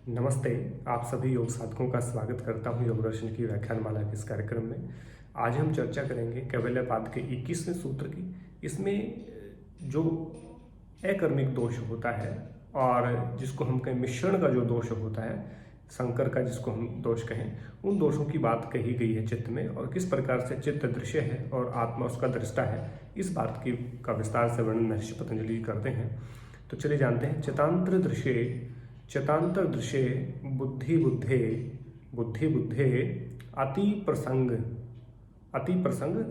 नमस्ते। आप सभी योग साधकों का स्वागत करता हूं योग दर्शन की व्याख्यानमाला के इस कार्यक्रम में। आज हम चर्चा करेंगे कैवल्यपाद के 21वें सूत्र की। इसमें जो अकर्मिक दोष होता है और जिसको हम कहें मिश्रण का जो दोष होता है, संकर का जिसको हम दोष कहें, उन दोषों की बात कही गई है चित्त में, और किस प्रकार से चित्त दृश्य है और आत्मा उसका दृष्टा है, इस बात की का विस्तार से वर्णन महर्षि पतंजलि करते हैं। तो चलिए जानते हैं। चितांतर दृश्ये बुद्धि बुद्धे अति प्रसंग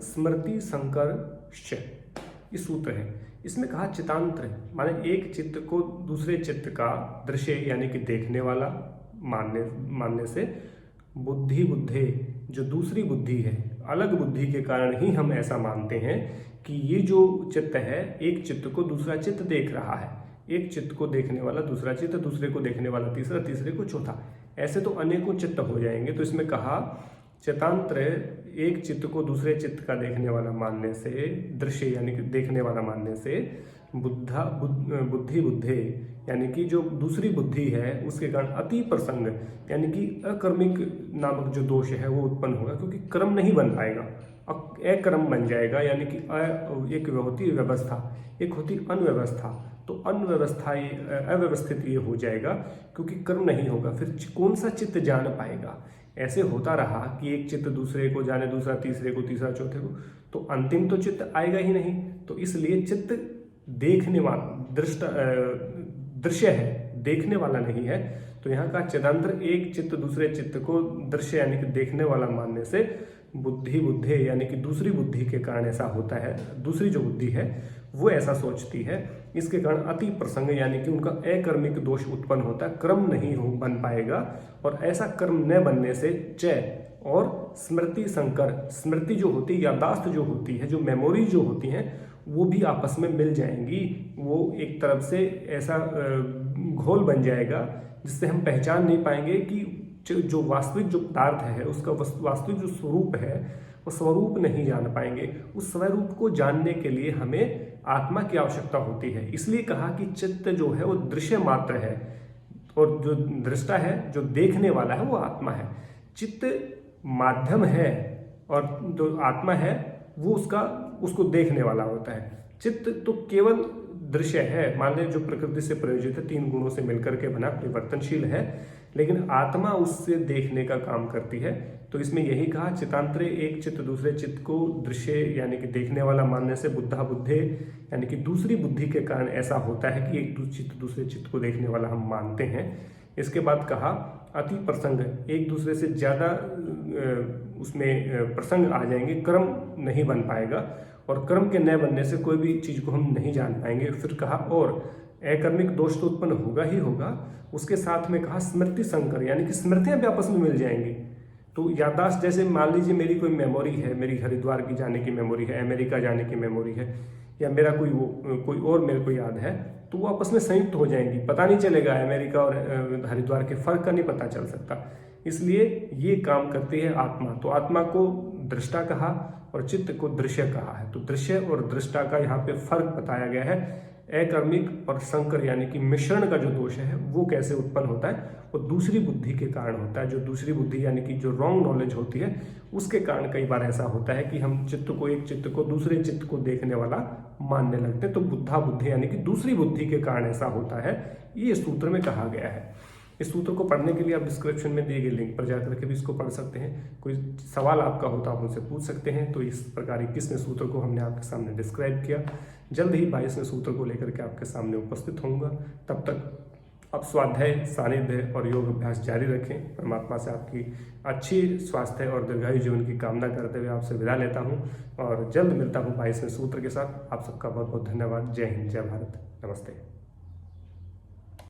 स्मृति संकर्ष, ये सूत्र है। इसमें कहा चितांतर माने एक चित्त को दूसरे चित्त का दृश्य यानी कि देखने वाला मानने से, बुद्धे जो दूसरी बुद्धि है, अलग बुद्धि के कारण ही हम ऐसा मानते हैं कि ये जो चित्त है एक चित्त को दूसरा चित्त देख रहा है, एक चित्त को देखने वाला दूसरा चित्त, दूसरे को देखने वाला तीसरा, तीसरे को चौथा, ऐसे तो अनेकों चित्त हो जाएंगे। तो इसमें कहा चितांतर एक चित्त को दूसरे चित्त का देखने वाला मानने से, दृश्य यानी कि देखने वाला मानने से, बुद्धे यानी कि जो दूसरी बुद्धि है उसके कारण अति प्रसंग यानी कि अकर्मिक नामक जो दोष है वो उत्पन्न होगा, क्योंकि क्रम नहीं बन पाएगा, अक्रम बन जाएगा। यानी कि एक होती व्यवस्था, एक होती अनव्यवस्था, तो अव्यवस्थित ये हो जाएगा क्योंकि कर्म नहीं होगा। फिर कौन सा चित्त जान पाएगा? ऐसे होता रहा कि एक चित्त दूसरे को जाने, दूसरा तीसरे को, तीसरा चौथे को, तो अंतिम तो चित्त आएगा ही नहीं। तो इसलिए चित्त देखने वाला दृश्य है, देखने वाला नहीं है। तो यहाँ का चितांतर एक चित्त दूसरे चित्त को दृश्य यानी कि देखने वाला मानने से बुद्धे यानी कि दूसरी बुद्धि के कारण ऐसा होता है। दूसरी जो बुद्धि है वो ऐसा सोचती है, इसके कारण अति प्रसंग यानी कि उनका अकर्मिक दोष उत्पन्न होता है, क्रम नहीं बन पाएगा। और ऐसा क्रम न बनने से चय और स्मृति संकर, स्मृति जो होती है, यादाश्त जो होती है, जो मेमोरी जो होती हैं, वो भी आपस में मिल जाएंगी। वो एक तरफ से ऐसा घोल बन जाएगा जिससे हम पहचान नहीं पाएंगे कि जो वास्तविक जो पदार्थ है उसका वास्तविक जो स्वरूप है वो स्वरूप नहीं जान पाएंगे। उस स्वरूप को जानने के लिए हमें आत्मा की आवश्यकता होती है। इसलिए कहा कि चित्त जो है वो दृश्य मात्र है और जो दृष्टा है, जो देखने वाला है, वो आत्मा है। चित्त माध्यम है और जो आत्मा है वो उसको देखने वाला होता है। चित्त तो केवल दृश्य है, मान लीजिए जो प्रकृति से प्रयोजित है, तीन गुणों से मिलकर के बना, परिवर्तनशील है, लेकिन आत्मा उससे देखने का काम करती है। तो इसमें यही कहा चितांतरे एक चित्त दूसरे चित्त को दृश्य यानी कि देखने वाला मानने से, बुद्धे यानी कि दूसरी बुद्धि के कारण ऐसा होता है कि एक चित्त दूसरे चित्त को देखने वाला हम मानते हैं। इसके बाद कहा अति प्रसंग, एक दूसरे से ज़्यादा उसमें प्रसंग आ जाएंगे, क्रम नहीं बन पाएगा, और क्रम के न बनने से कोई भी चीज़ को हम नहीं जान पाएंगे। फिर कहा और अकर्मिक दोष तो उत्पन्न होगा ही होगा। उसके साथ में कहा स्मृति संकर यानी कि स्मृतियां भी आपस में मिल जाएंगी। तो याददाश्त, जैसे मान लीजिए मेरी कोई मेमोरी है, मेरी हरिद्वार की जाने की मेमोरी है, अमेरिका जाने की मेमोरी है, या मेरा कोई और मेरे को याद है, तो वो आपस में संयुक्त हो जाएंगी। पता नहीं चलेगा, अमेरिका और हरिद्वार के फर्क का नहीं पता चल सकता। इसलिए ये काम करती है आत्मा। तो आत्मा को दृष्टा कहा और चित्त को दृश्य कहा है। तो दृश्य और दृष्टा का यहाँ पे फर्क बताया गया है। अकर्मिक और संकर यानी कि मिश्रण का जो दोष है वो कैसे उत्पन्न होता है, वो दूसरी बुद्धि के कारण होता है। जो दूसरी बुद्धि यानी कि जो रॉन्ग नॉलेज होती है उसके कारण कई बार ऐसा होता है कि हम एक चित्त को दूसरे चित्त को देखने वाला मानने लगते हैं। तो बुद्धि यानी कि दूसरी बुद्धि के कारण ऐसा होता है, ये सूत्र में कहा गया है। इस सूत्र को पढ़ने के लिए आप डिस्क्रिप्शन में दिए गए लिंक पर जाकर के भी इसको पढ़ सकते हैं। कोई सवाल आपका हो तो आप उनसे पूछ सकते हैं। तो इस प्रकार 21वें सूत्र को हमने आपके सामने डिस्क्राइब किया। जल्द ही 22वें सूत्र को लेकर के आपके सामने उपस्थित होऊंगा। तब तक आप स्वाध्याय, सानिध्य और योग अभ्यास जारी रखें। परमात्मा से आपकी अच्छी स्वास्थ्य और दीर्घायु जीवन की कामना करते हुए आपसे विदा लेता हूँ और जल्द मिलता हूँ 22वें सूत्र के साथ। आप सबका बहुत बहुत धन्यवाद। जय हिंद, जय भारत, नमस्ते।